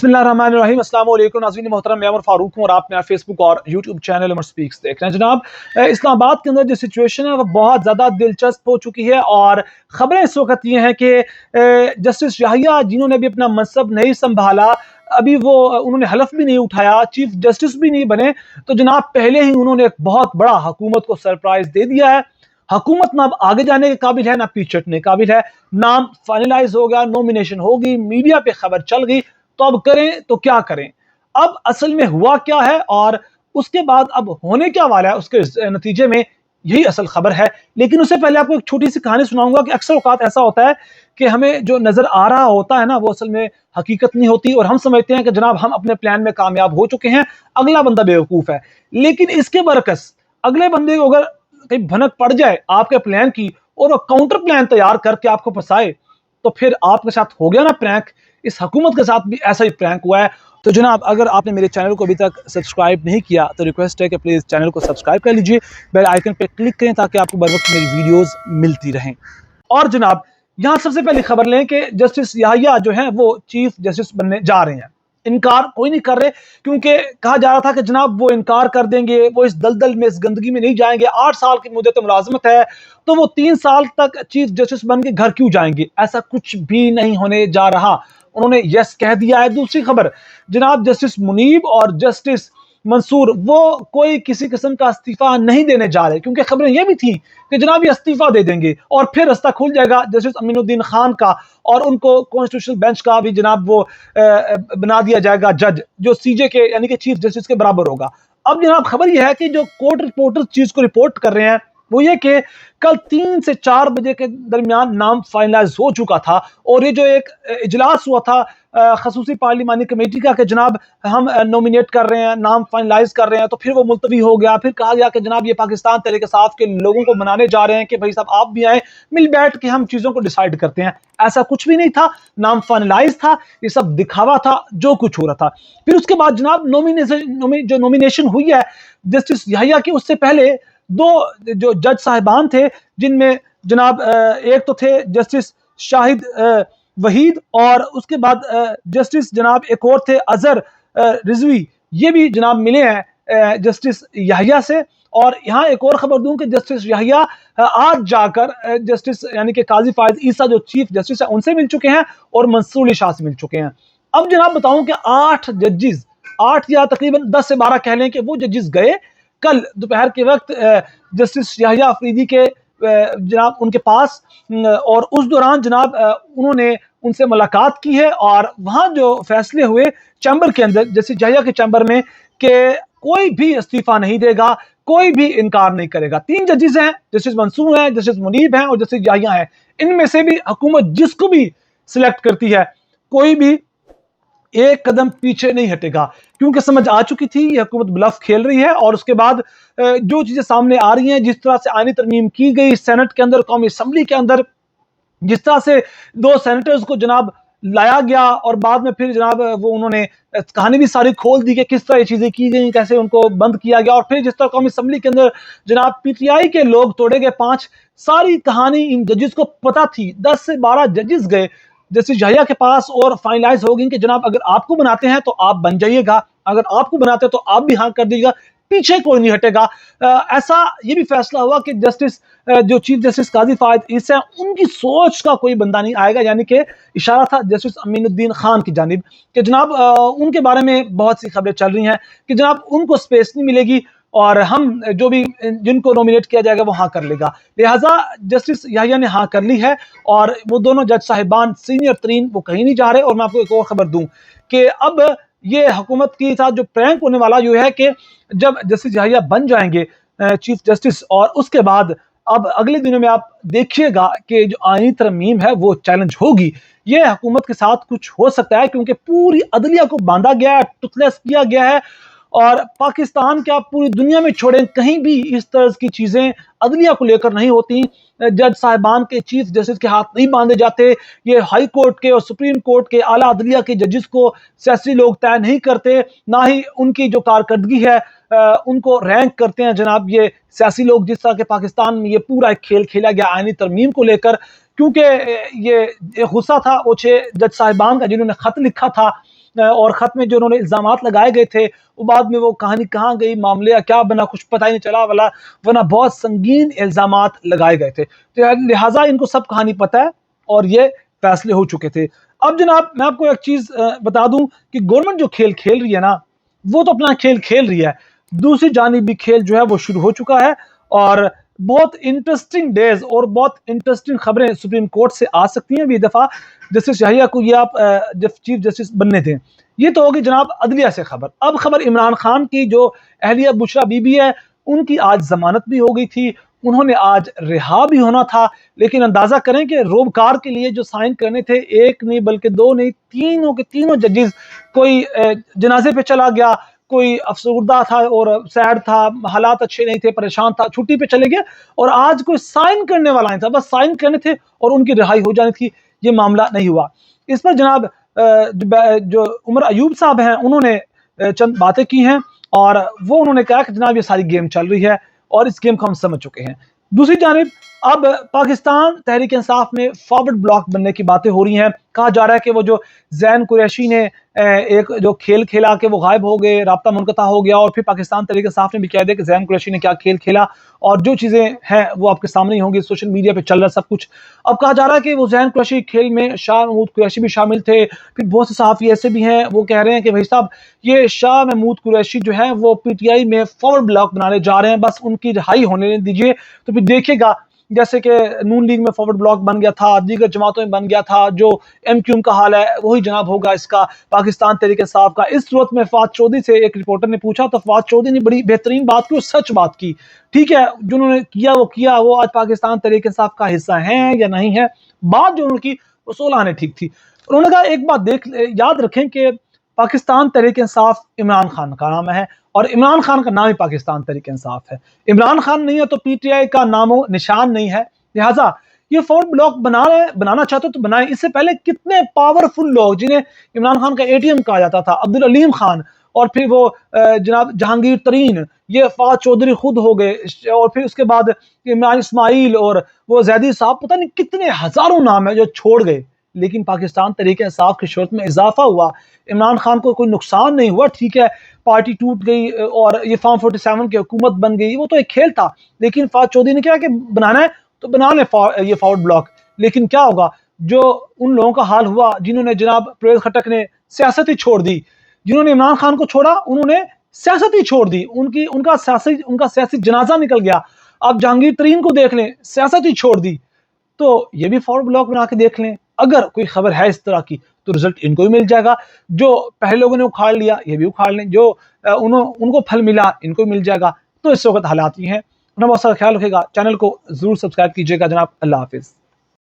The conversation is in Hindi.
बिस्मिल्लाहिर्रहमानिर्रहीम। अस्सलाम वालेकुम नाज़रीन मोहतरम, मैं उमर फारूक हूँ और आप मेरा फेसबुक और यूट्यूब चैनल उमर स्पीक्स देख रहे हैं। जनाब, इस्लामाबाद के अंदर जो सिचुएशन है वो बहुत ज़्यादा दिलचस्प हो चुकी है और ख़बरें इस वक्त ये हैं कि जस्टिस याहिया जिन्होंने अभी अपना मनसब नहीं संभाला, अभी वो उन्होंने हलफ भी नहीं उठाया, चीफ जस्टिस भी नहीं बने, तो जनाब पहले ही उन्होंने एक बहुत बड़ा हुकूमत को सरप्राइज दे दिया है। हुकूमत ना अब आगे जाने के काबिल है ना पीछे हटने के काबिल है। नाम फाइनलाइज हो गया, नॉमिनेशन होगी, मीडिया पे खबर चल गई, तो अब करें तो क्या करें। अब असल में हुआ क्या है और उसके बाद अब होने क्या वाला है, उसके नतीजे में यही असल खबर है। लेकिन उससे पहले आपको एक छोटी सी कहानी सुनाऊंगा कि अक्सर औकात ऐसा होता है कि हमें जो नजर आ रहा होता है ना वो असल में हकीकत नहीं होती और हम समझते हैं कि जनाब हम अपने प्लान में कामयाब हो चुके हैं, अगला बंदा बेवकूफ है। लेकिन इसके बरकस अगले बंदे को अगर कहीं भनक पड़ जाए आपके प्लान की और वो काउंटर प्लान तैयार करके आपको फंसाए, तो फिर आपके साथ हो गया ना प्रैंक। इस हुकूमत के साथ भी ऐसा ही प्रैंक हुआ है। तो जनाब, अगर आपने मेरे चैनल को अभी तक सब्सक्राइब नहीं किया तो रिक्वेस्ट है कि प्लीज़ चैनल को सब्सक्राइब कर लीजिए, बेल आइकन पे क्लिक करें ताकि आपको बर वक्त मेरी वीडियोस मिलती रहें। और जनाब, यहाँ सबसे पहले खबर लें कि जस्टिस याहिया जो है वो चीफ जस्टिस बनने जा रहे हैं। इनकार कोई नहीं कर रहे, क्योंकि कहा जा रहा था कि जनाब वो इनकार कर देंगे, वो इस दलदल में, इस गंदगी में नहीं जाएंगे। 8 साल की मुद्दत मुलाजमत है, तो वो 3 साल तक चीफ जस्टिस बन के घर क्यों जाएंगे। ऐसा कुछ भी नहीं होने जा रहा, उन्होंने यस कह दिया है। दूसरी खबर, जनाब जस्टिस मुनीब और जस्टिस मंसूर वो कोई किसी किस्म का इस्तीफा नहीं देने जा रहे, क्योंकि खबरें यह भी थी कि जनाब ये इस्तीफा दे देंगे और फिर रास्ता खुल जाएगा जस्टिस अमीनुद्दीन खान का, और उनको कॉन्स्टिट्यूशनल बेंच का भी जनाब वो बना दिया जाएगा जज, जो सीजे के यानी कि चीफ जस्टिस के बराबर होगा। अब जनाब खबर यह है कि जो कोर्ट रिपोर्टर चीज को रिपोर्ट कर रहे हैं वो ये कि कल 3 से 4 बजे के दरमियान नाम फाइनलाइज हो चुका था और ये जो एक इजलास हुआ था खसूसी पार्लिमानी कमेटी का कि जनाब हम नॉमिनेट कर रहे हैं, नाम फाइनलाइज कर रहे हैं, तो फिर वो मुलतवी हो गया। फिर कहा गया कि जनाब ये पाकिस्तान तहरीक इंसाफ के लोगों को मनाने जा रहे हैं कि भाई साहब आप भी आए, मिल बैठ के हम चीज़ों को डिसाइड करते हैं। ऐसा कुछ भी नहीं था, नाम फाइनलाइज था, ये सब दिखावा था जो कुछ हो रहा था। फिर उसके बाद जनाब जो नॉमिनेशन हुई है जस्टिस याहिया की, उससे पहले 2 जो जज साहिबान थे, जिनमें जनाब एक तो थे जस्टिस शाहिद वहीद और उसके बाद जस्टिस जनाब एक और थे अजहर रिजवी, ये भी जनाब मिले हैं जस्टिस याहिया से। और यहाँ एक और खबर दूं कि जस्टिस याहिया आज जाकर जस्टिस यानी कि काजी फायद ईसा जो चीफ जस्टिस है उनसे मिल चुके हैं और मंसूर अली शाह से मिल चुके हैं। अब जनाब बताऊं कि 8 जजेस, 8 या तकरीबन 10 से 12 कह लें कि वो जजेस गए कल दोपहर के वक्त जस्टिस याहिया अफरीदी के जनाब उनके पास, और उस दौरान जनाब उन्होंने उनसे मुलाकात की है और वहां जो फैसले हुए चैम्बर के अंदर, जस्टिस याहिया के चैम्बर में, कि कोई भी इस्तीफा नहीं देगा, कोई भी इनकार नहीं करेगा। 3 जजेस हैं, जस्टिस मंसूर हैं, जस्टिस मुनीब हैं और जस्टिस याहिया हैं। इनमें से भी हुकूमत जिसको भी सिलेक्ट करती है, कोई भी एक कदम पीछे नहीं हटेगा, क्योंकि समझ आ चुकी थी ये हुकूमत ब्लफ खेल रही है। और उसके बाद जो चीजें सामने आ रही हैं, जिस तरह से आईनी तरमीम की गई सेनेट के अंदर, कौमी असम्बली के अंदर, जिस तरह से 2 सेनेटर्स को जनाब लाया गया और बाद में फिर जनाब वो उन्होंने कहानी भी सारी खोल दी कि किस तरह ये चीजें की गई, कैसे उनको बंद किया गया, और फिर जिस तरह कौमी असम्बली के अंदर जनाब पीटीआई के लोग तोड़े गए 5, सारी कहानी इन जजेस को पता थी। 10 से 12 जजेस गए जस्टिस याहिया के पास और फाइनलाइज हो गई कि जनाब अगर आपको बनाते हैं तो आप बन जाइएगा, अगर आपको बनाते हैं तो आप भी हाँ कर दीजिएगा, पीछे कोई नहीं हटेगा। ऐसा ये भी फैसला हुआ कि जस्टिस जो चीफ जस्टिस काजी फायद ईसा उनकी सोच का कोई बंदा नहीं आएगा, यानी कि इशारा था जस्टिस अमीनुद्दीन खान की जानिब कि जनाब उनके बारे में बहुत सी खबरें चल रही हैं कि जनाब उनको स्पेस नहीं मिलेगी और हम जो भी जिनको नॉमिनेट किया जाएगा वो हाँ कर लेगा। लिहाजा जस्टिस याहिया ने हाँ कर ली है और वो दोनों जज साहिबान सीनियर तरीन वो कहीं नहीं जा रहे। और मैं आपको एक और खबर दूं कि अब ये हुकूमत के साथ जो प्रैंक होने वाला ये है कि जब जस्टिस याहिया बन जाएंगे चीफ जस्टिस, और उसके बाद अब अगले दिनों में आप देखिएगा कि जो आईनी तरमीम है वो चैलेंज होगी। ये हुकूमत के साथ कुछ हो सकता है, क्योंकि पूरी अदलिया को बांधा गया है, टुकलेस किया गया है, और पाकिस्तान क्या पूरी दुनिया में छोड़ें कहीं भी इस तरह की चीजें अदलिया को लेकर नहीं होती। जज साहिबान के चीफ जस्टिस के हाथ नहीं बांधे जाते, ये हाई कोर्ट के और सुप्रीम कोर्ट के आला अदलिया के जजेस को सियासी लोग तय नहीं करते, ना ही उनकी जो कारकर्दगी है उनको रैंक करते हैं जनाब ये सियासी लोग। जिस तरह के पाकिस्तान में ये पूरा एक खेल खेला गया आईनी तरमीम को लेकर, क्योंकि ये गुस्सा था वो 6 जज साहिबान का जिन्होंने खत लिखा था और ख़त में जो उन्होंने इल्ज़ामात लगाए गए थे वो बाद में वो कहानी कहाँ गई, मामले क्या बना, कुछ पता ही नहीं चला वाला, वरना बहुत संगीन इल्ज़ामात लगाए गए थे। तो लिहाजा इनको सब कहानी पता है और ये फैसले हो चुके थे। अब जनाब मैं आपको एक चीज़ बता दूं कि गवर्नमेंट जो खेल खेल रही है ना, वो तो अपना खेल खेल रही है, दूसरी जानिब भी खेल जो है वो शुरू हो चुका है और बहुत इंटरेस्टिंग डेज और बहुत इंटरेस्टिंग खबरें सुप्रीम कोर्ट से आ सकती हैं अभी दफ़ा। जस्टिस शाहिया को ये आप जब चीफ जस्टिस बनने थे, ये तो होगी जनाब अदलिया से खबर। अब खबर इमरान खान की, जो अहलिया बुशरा बीबी है, उनकी आज जमानत भी हो गई थी, उन्होंने आज रिहा भी होना था, लेकिन अंदाजा करें कि रोबकार के लिए जो साइन करने थे, एक नहीं बल्कि दो नहीं, तीनों के तीनों जजेस, कोई जनाजे पे चला गया, कोई अफसरदा था और सैड था, हालात अच्छे नहीं थे, परेशान था, छुट्टी पे चले गए, और आज कोई साइन करने वाला नहीं था, बस साइन करने थे और उनकी रिहाई हो जानी थी। ये मामला नहीं हुआ। इस पर जनाब जो उमर अयूब साहब हैं, उन्होंने चंद बातें की हैं और वो उन्होंने कहा कि जनाब ये सारी गेम चल रही है और इस गेम को हम समझ चुके हैं। दूसरी जानिब अब पाकिस्तान तहरीक इंसाफ में फॉरवर्ड ब्लॉक बनने की बातें हो रही हैं। कहा जा रहा है कि वो जो जैन कुरैशी ने एक जो खेल खेला कि वो गायब हो गए, राब्ता मुनक़ता हो गया, और फिर पाकिस्तान तहरीक इंसाफ ने भी कह दिया कि जैन कुरैशी ने क्या खेल खेला, और जो चीज़ें हैं वो आपके सामने ही होंगी, सोशल मीडिया पे चल रहा है सब कुछ। अब कहा जा रहा है कि वो जैन कुरैशी खेल में शाह महमूद कुरैशी भी शामिल थे। फिर बहुत से सहाफ़ी ऐसे भी हैं वो कह रहे हैं कि भाई साहब ये शाह महमूद कुरैशी जो है वो PTI में फॉरवर्ड ब्लॉक बनाने जा रहे हैं, बस उनकी रिहाई होने दीजिए। तो फिर देखिएगा जैसे कि नून लीग में फॉरवर्ड ब्लॉक बन गया था, दीगर जमातों में बन गया था, जो MQM का हाल है वही जनाब होगा इसका पाकिस्तान तहरीक इंसाफ का। इस सूरत में फवाद चौधरी से एक रिपोर्टर ने पूछा तो फवाद चौधरी ने बड़ी बेहतरीन बात की और सच बात की। ठीक है, जो उन्होंने किया वो आज पाकिस्तान तहरीक इंसाफ का हिस्सा है या नहीं है, बात जो उन्होंने की वो 16 आने ठीक थी। उन्होंने कहा एक बात याद रखें कि पाकिस्तान तहरीक इंसाफ इमरान खान का नाम है और इमरान खान का नाम ही पाकिस्तान तहरीक इंसाफ है। इमरान खान नहीं है तो PTI का नामो निशान नहीं है। लिहाजा ये फॉरवर्ड ब्लॉक बनाना चाहते हो तो बनाए। इससे पहले कितने पावरफुल लोग, जिन्हें इमरान खान का ATM कहा जाता था, अब्दुल अलीम खान, और फिर वो जनाब जहांगीर तरीन, ये फवाद चौधरी खुद हो गए, और फिर उसके बाद इमरान इस्माइल और वो जैदी साहब, पता नहीं कितने हजारों नाम है जो छोड़ गए। लेकिन पाकिस्तान तहरीक इंसाफ की शूरत में इजाफा हुआ, इमरान खान को कोई नुकसान नहीं हुआ। ठीक है, पार्टी टूट गई और ये फॉर्म 47 की हुकूमत बन गई, वो तो एक खेल था। लेकिन फवाद चौधरी ने क्या कि बनाना है तो बना लें ये फॉरवर्ड ब्लॉक। लेकिन क्या होगा, जो उन लोगों का हाल हुआ जिन्होंने, जनाब परवेज खटक ने सियासत ही छोड़ दी, जिन्होंने इमरान खान को छोड़ा उन्होंने सियासत ही छोड़ दी, उनका सियासी जनाजा निकल गया। आप जहांगीर तरीन को देख लें, सियासत ही छोड़ दी। तो ये भी फॉरवर्ड ब्लॉक बना के देख लें, अगर कोई खबर है इस तरह की तो रिजल्ट इनको भी मिल जाएगा। जो पहले लोगों ने उखाड़ लिया ये भी उखाड़ लें, जो उनको फल मिला इनको मिल जाएगा। तो इस वक्त हालात ये हैं। अपना बहुत सारा ख्याल रखेगा, चैनल को जरूर सब्सक्राइब कीजिएगा जनाब। अल्लाह हाफिज।